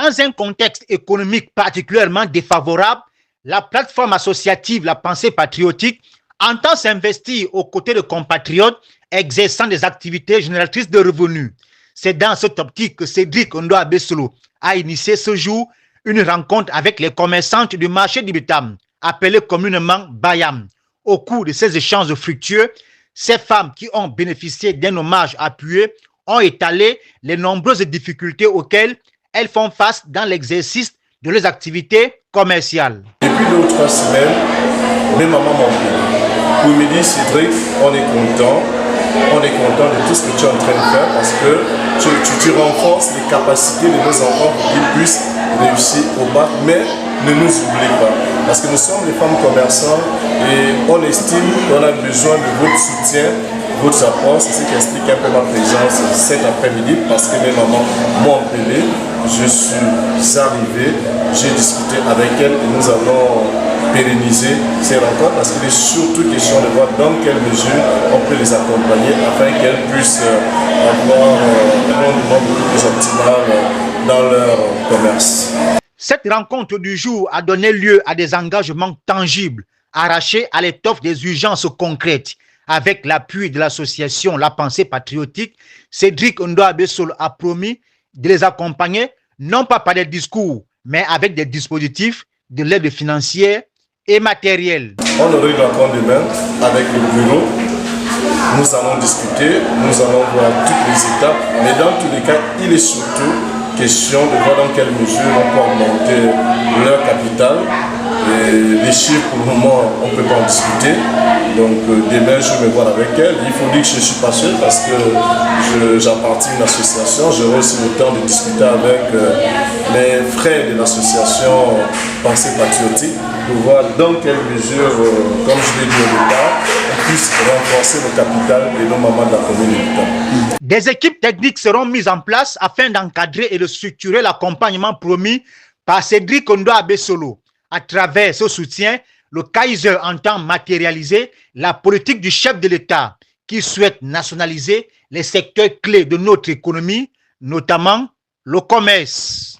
Dans un contexte économique particulièrement défavorable, la plateforme associative La Pensée Patriotique entend s'investir aux côtés de compatriotes exerçant des activités génératrices de revenus. C'est dans cette optique que Cédric Ondo Abesolo a initié ce jour une rencontre avec les commerçantes du marché d'Ibitam, appelé communément Bayam. Au cours de ces échanges fructueux, ces femmes qui ont bénéficié d'un hommage appuyé ont étalé les nombreuses difficultés auxquelles elles font face dans l'exercice de leurs activités commerciales. Depuis 2 ou 3 semaines, mes mamans m'ont appelé pour me dire Cédric, on est content de tout ce que tu es en train de faire parce que tu renforces les capacités de nos enfants pour qu'ils puissent réussir au bac, mais ne nous oublie pas parce que nous sommes des femmes commerçantes et on estime qu'on a besoin de votre soutien, votre apport. C'est ce qui explique un peu ma présence cet après-midi parce que mes mamans m'ont appelé, je suis arrivé, j'ai discuté avec elles et nous allons pérenniser ces rencontres parce qu'il est surtout question de voir dans quelle mesure on peut les accompagner afin qu'elles puissent avoir un rendement beaucoup plus optimal dans leur commerce. Cette rencontre du jour a donné lieu à des engagements tangibles arrachés à l'étoffe des urgences concrètes. Avec l'appui de l'association La Pensée Patriotique, Cédric Ondo Abesolo a promis de les accompagner non pas par des discours, mais avec des dispositifs de l'aide financière et matérielle. On aurait une rencontre demain avec le bureau. Nous allons discuter, nous allons voir toutes les étapes, mais dans tous les cas, il est surtout question de voir dans quelle mesure on peut augmenter leur capital. Et les chiffres, pour le moment, on ne peut pas en discuter. Donc demain, je vais me voir avec elle. Il faut dire que je suis pas seul parce que j'appartiens à une association. J'aurai aussi le temps de discuter avec les frères de l'association Pensée Patriotique pour voir dans quelle mesure, comme je l'ai dit au départ, on puisse renforcer le capital et nos mamans de la commune. Des équipes techniques seront mises en place afin d'encadrer et de structurer l'accompagnement promis par Cédric Ondo Abesolo. À travers ce soutien, le Kaiser entend matérialiser la politique du chef de l'État qui souhaite nationaliser les secteurs clés de notre économie, notamment le commerce.